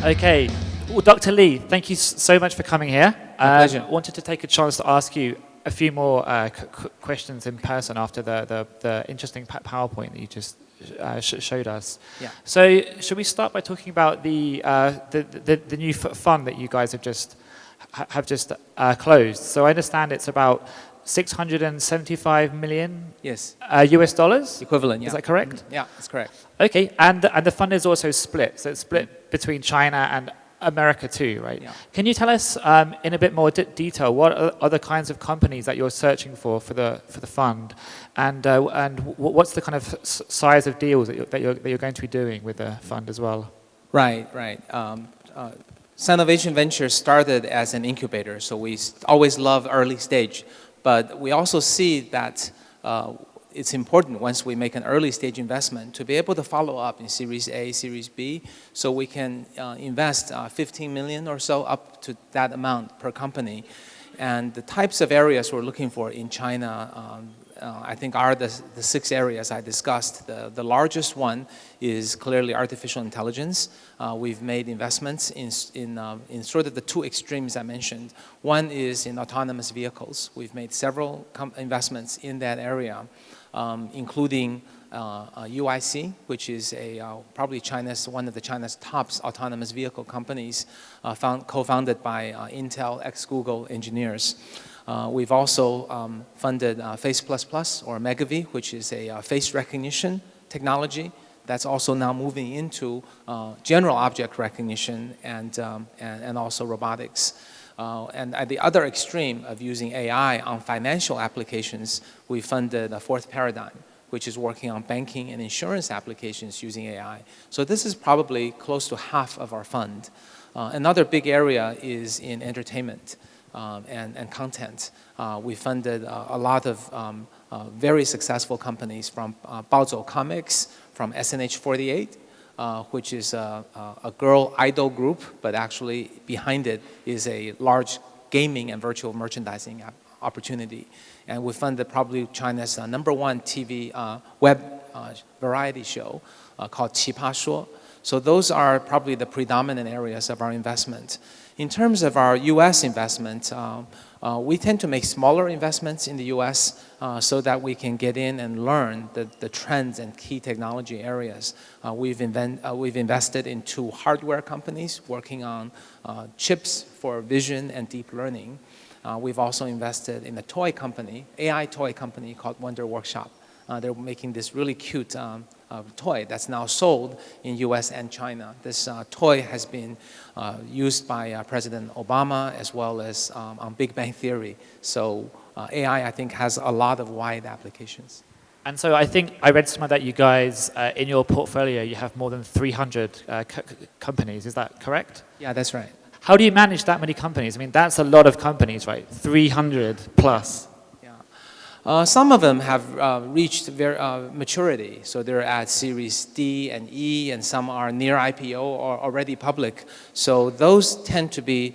Okay. Well, Dr. Lee, thank you so much for coming here. Pleasure. Wanted to take a chance to ask you a few more questions in person after the interesting PowerPoint that you just showed us. Yeah. So, should we start by talking about the new fund that you guys have just closed? So, I understand it's about 675 million. Yes. US dollars. Equivalent. Yeah. Is that correct? Yeah, that's correct. Okay, and the fund is also split. So it's split between China and America too, right? Yeah. Can you tell us in a bit more detail what are the kinds of companies that you're searching for the fund, and what's the kind of size of deals that you're going to be doing with the fund as well? Right. Sinovation Ventures started as an incubator, so we always love early stage, but we also see that it's important once we make an early stage investment to be able to follow up in Series A, Series B, so we can invest 15 million or so up to that amount per company. And the types of areas we're looking for in China, I think are the 6 areas I discussed. The largest one is clearly artificial intelligence. We've made investments in sort of the 2 extremes I mentioned. One is in autonomous vehicles. We've made several investments in that area, including UIC, which is probably one of China's top autonomous vehicle companies, co-founded by Intel ex-Google engineers. We've also funded Face++ or Megavi, which is a face recognition technology that's also now moving into general object recognition and also robotics. And at the other extreme of using AI on financial applications, we funded a Fourth Paradigm, which is working on banking and insurance applications using AI. So this is probably close to half of our fund. Another big area is in entertainment and content. We funded a lot of very successful companies from Baozhou Comics, from SNH48, which is a girl idol group, but actually behind it is a large gaming and virtual merchandising opportunity. And we funded probably China's #1 TV web variety show called 奇葩说. So those are probably the predominant areas of our investment. In terms of our U.S. investment, we tend to make smaller investments in the U.S. So that we can get in and learn the trends and key technology areas. We've invested in 2 hardware companies working on chips for vision and deep learning. We've also invested in a toy company, AI toy company called Wonder Workshop. They're making this really cute toy that's now sold in US and China. This toy has been used by President Obama as well as on Big Bang Theory. So AI, I think, has a lot of wide applications. And so I think I read somewhere that you guys, in your portfolio, you have more than 300 companies. Is that correct? Yeah, that's right. How do you manage that many companies? I mean, that's a lot of companies, right? 300 plus. Some of them have reached maturity, so they're at Series D and E, and some are near IPO or already public. So those tend to be,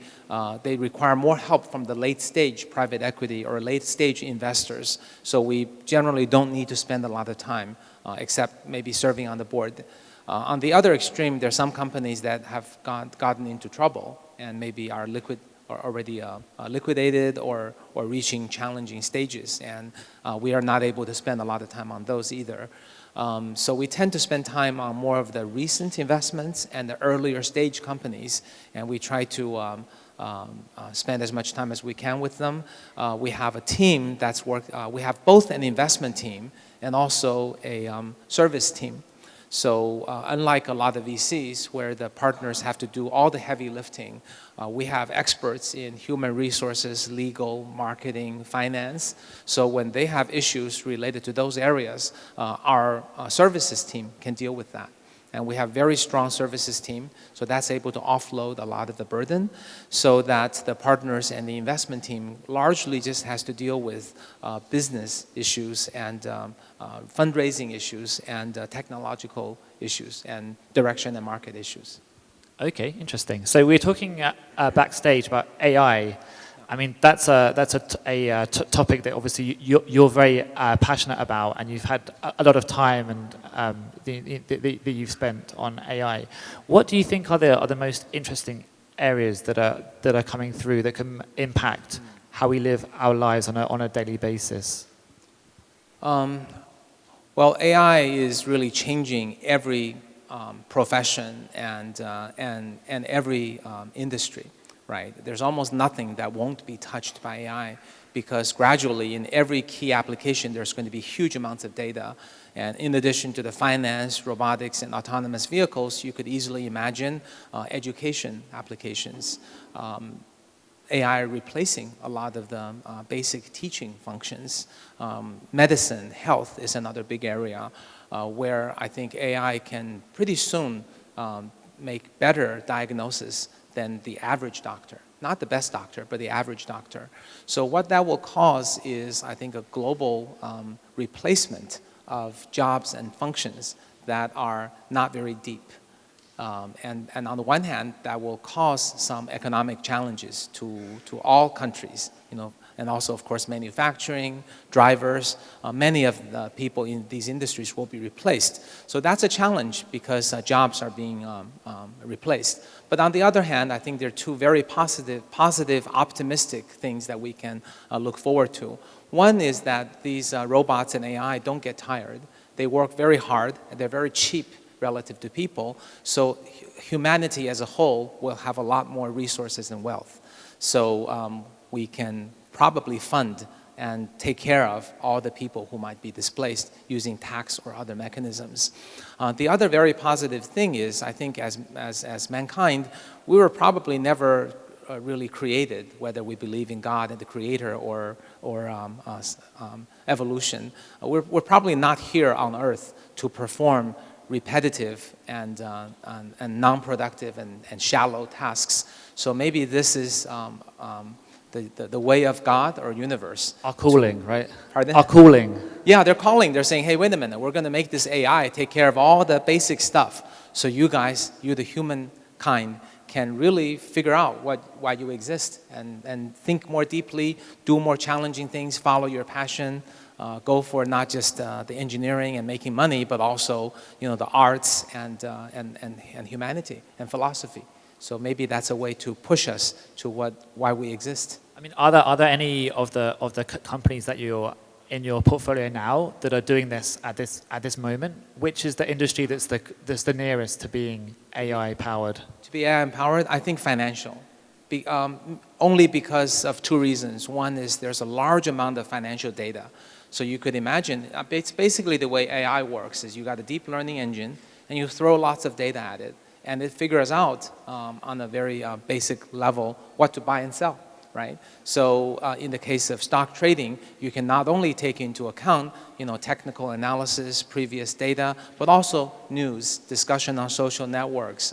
they require more help from the late stage private equity or late stage investors. So we generally don't need to spend a lot of time, except maybe serving on the board. On the other extreme, there are some companies that have gotten into trouble and maybe are already liquidated or reaching challenging stages, and we are not able to spend a lot of time on those either. So we tend to spend time on more of the recent investments and the earlier stage companies, and we try to spend as much time as we can with them. We have a team that's we have both an investment team and also a service team. So unlike a lot of VCs where the partners have to do all the heavy lifting, we have experts in human resources, legal, marketing, finance. So when they have issues related to those areas, our services team can deal with that. And we have very strong services team, so that's able to offload a lot of the burden so that the partners and the investment team largely just has to deal with business issues and fundraising issues and technological issues and direction and market issues. Okay, interesting. So we're talking backstage about AI. I mean, that's a topic that obviously you're very passionate about, and you've had a lot of time and that you've spent on AI. What do you think are the most interesting areas that are coming through that can impact how we live our lives on a daily basis? Well, AI is really changing every profession and every industry, right? There's almost nothing that won't be touched by AI, because gradually in every key application there's going to be huge amounts of data. And in addition to the finance, robotics, and autonomous vehicles, you could easily imagine education applications. AI replacing a lot of the basic teaching functions. Medicine, health is another big area where I think AI can pretty soon make better diagnosis than the average doctor. Not the best doctor, but the average doctor. So what that will cause is, I think, a global replacement of jobs and functions that are not very deep. And on the one hand, that will cause some economic challenges to all countries, and also, of course, manufacturing, drivers. Many of the people in these industries will be replaced. So that's a challenge, because jobs are being replaced. But on the other hand, I think there are two very positive, optimistic things that we can look forward to. One is that these robots and AI don't get tired. They work very hard, and they're very cheap relative to people. So humanity as a whole will have a lot more resources and wealth. So we can probably fund and take care of all the people who might be displaced using tax or other mechanisms. The other very positive thing is, I think as mankind, we were probably never really created, whether we believe in God and the Creator or evolution. We're probably not here on Earth to perform repetitive and non-productive and shallow tasks. So maybe this is the way of God or universe. Our calling, right? Pardon? Our calling. Yeah, they're calling. They're saying, hey, wait a minute, we're going to make this AI take care of all the basic stuff. So you guys, you the humankind, can really figure out why you exist and think more deeply, do more challenging things, follow your passion, go for not just the engineering and making money, but also the arts and humanity and philosophy. So maybe that's a way to push us to why we exist. I mean, are there any of the companies that you're in your portfolio now that are doing this at this moment? Which is the industry that's the nearest to being AI powered? To be AI empowered, I think financial. Only because of two reasons. One is there's a large amount of financial data. So you could imagine, it's basically the way AI works is you got a deep learning engine and you throw lots of data at it, and it figures out on a very basic level what to buy and sell, right? So in the case of stock trading, you can not only take into account technical analysis, previous data, but also news, discussion on social networks,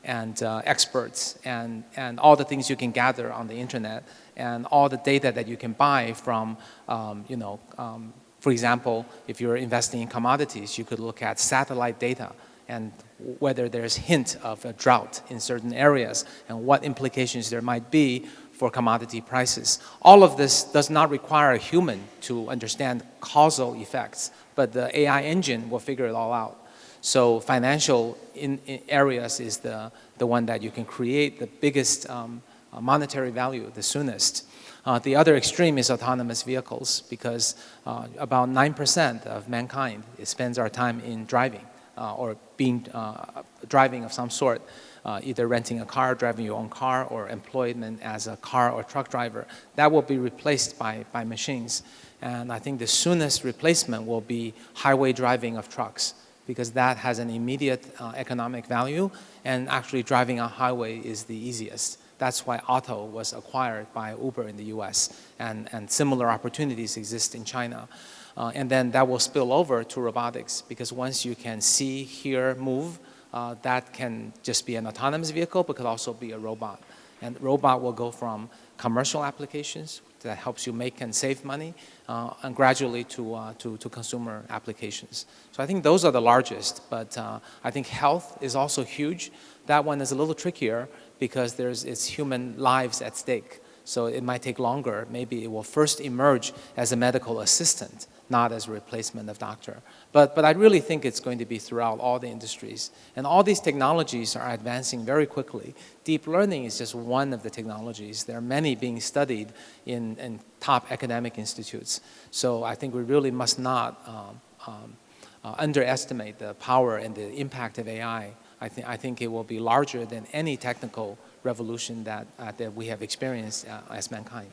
and experts, and all the things you can gather on the internet, and all the data that you can buy from, for example, if you're investing in commodities, you could look at satellite data and whether there's hint of a drought in certain areas and what implications there might be for commodity prices. All of this does not require a human to understand causal effects, but the AI engine will figure it all out. So financial in areas is the one that you can create the biggest monetary value the soonest. The other extreme is autonomous vehicles, because about 9% of mankind spends our time in driving or being driving of some sort, either renting a car, driving your own car, or employment as a car or truck driver. That will be replaced by machines. And I think the soonest replacement will be highway driving of trucks, because that has an immediate economic value, and actually driving on highway is the easiest. That's why Auto was acquired by Uber in the US, and similar opportunities exist in China. And then that will spill over to robotics, because once you can see, hear, move, that can just be an autonomous vehicle, but could also be a robot. And robot will go from commercial applications that helps you make and save money, and gradually to consumer applications. So I think those are the largest, but I think health is also huge. That one is a little trickier because it's human lives at stake. So it might take longer. Maybe it will first emerge as a medical assistant, not as a replacement of doctor. But I really think it's going to be throughout all the industries. And all these technologies are advancing very quickly. Deep learning is just one of the technologies. There are many being studied in top academic institutes. So I think we really must not underestimate the power and the impact of AI. I think it will be larger than any technical revolution that we have experienced as mankind.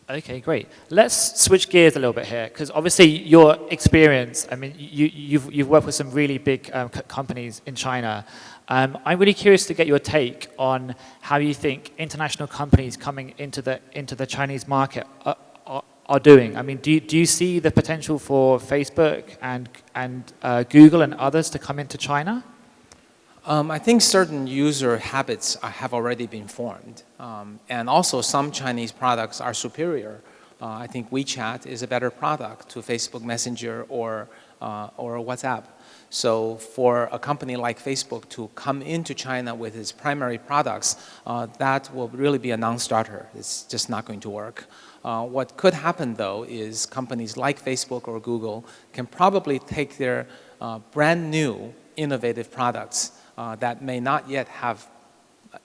Okay, great. Let's switch gears a little bit here, because obviously your experience, I mean, you've worked with some really big companies in China. I'm really curious to get your take on how you think international companies coming into the Chinese market are doing. I mean, do you see the potential for Facebook and Google and others to come into China? I think certain user habits have already been formed. And also some Chinese products are superior. I think WeChat is a better product to Facebook Messenger or WhatsApp. So for a company like Facebook to come into China with its primary products, that will really be a non-starter. It's just not going to work. What could happen, though, is companies like Facebook or Google can probably take their brand new innovative products that may not yet have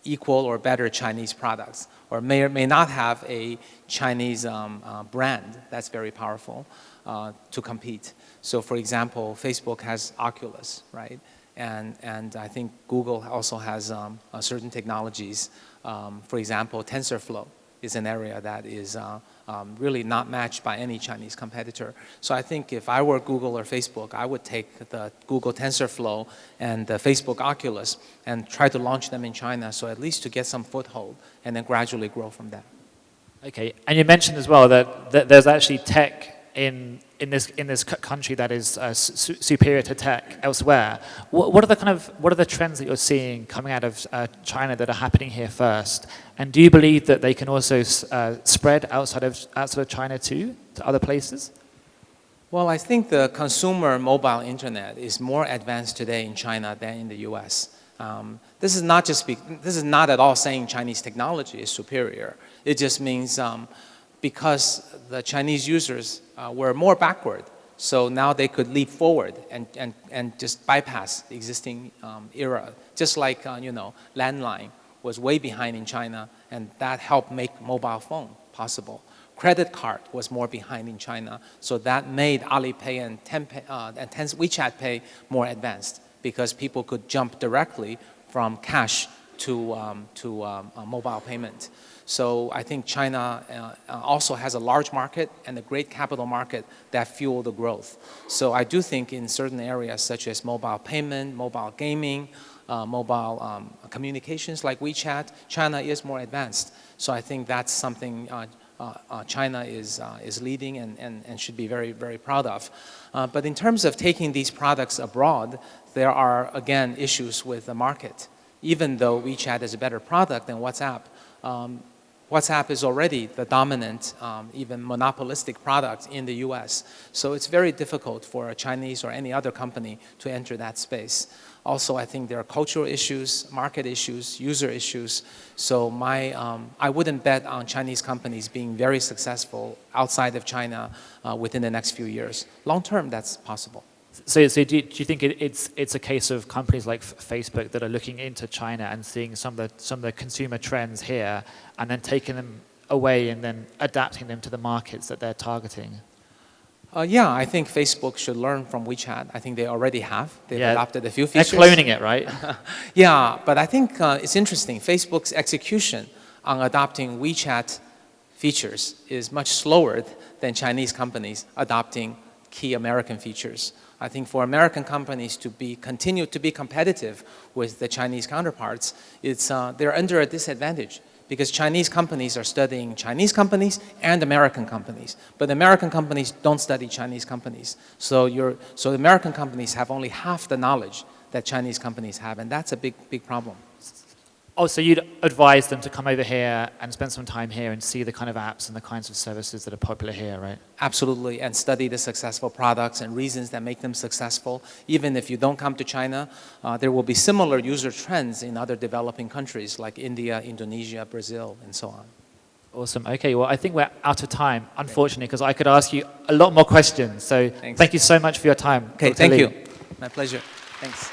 equal or better Chinese products, or may or may not have a Chinese brand that's very powerful to compete. So for example, Facebook has Oculus, right? And I think Google also has certain technologies. For example, TensorFlow is an area that is really not matched by any Chinese competitor. So I think if I were Google or Facebook, I would take the Google TensorFlow and the Facebook Oculus and try to launch them in China, so at least to get some foothold and then gradually grow from that. Okay, and you mentioned as well that there's actually tech in this country that is superior to tech elsewhere. What are the trends that you're seeing coming out of China that are happening here first? And do you believe that they can also spread outside of China too, to other places? Well, I think the consumer mobile internet is more advanced today in China than in the U.S. This is not at all saying Chinese technology is superior. It just means because the Chinese users were more backward, so now they could leap forward and just bypass the existing era. Just like landline was way behind in China, and that helped make mobile phone possible. Credit card was more behind in China, so that made Alipay and WeChat Pay more advanced because people could jump directly from cash to mobile payment. So I think China also has a large market and a great capital market that fuel the growth. So I do think in certain areas such as mobile payment, mobile gaming, mobile communications like WeChat, China is more advanced. So I think that's something China is leading and should be very, very proud of. But in terms of taking these products abroad, there are, again, issues with the market. Even though WeChat is a better product than WhatsApp, WhatsApp is already the dominant, even monopolistic product in the US. So it's very difficult for a Chinese or any other company to enter that space. Also, I think there are cultural issues, market issues, user issues. So I wouldn't bet on Chinese companies being very successful outside of China within the next few years. Long term, that's possible. So do you think it's a case of companies like Facebook that are looking into China and seeing some of the consumer trends here and then taking them away and then adapting them to the markets that they're targeting? Yeah, I think Facebook should learn from WeChat. I think they already have. They've adopted a few features. They're cloning it, right? Yeah, but I think it's interesting. Facebook's execution on adopting WeChat features is much slower than Chinese companies adopting key American features. I think for American companies to continue to be competitive with the Chinese counterparts, they're under a disadvantage because Chinese companies are studying Chinese companies and American companies, but American companies don't study Chinese companies. So the American companies have only half the knowledge that Chinese companies have, and that's a big problem. Oh, so you'd advise them to come over here and spend some time here and see the kind of apps and the kinds of services that are popular here, right? Absolutely, and study the successful products and reasons that make them successful. Even if you don't come to China, there will be similar user trends in other developing countries like India, Indonesia, Brazil, and so on. Awesome. Okay, well, I think we're out of time, unfortunately, because I could ask you a lot more questions. So Thanks. thank you so much for your time. Okay, Dr. thank Lee. you. My pleasure. Thanks.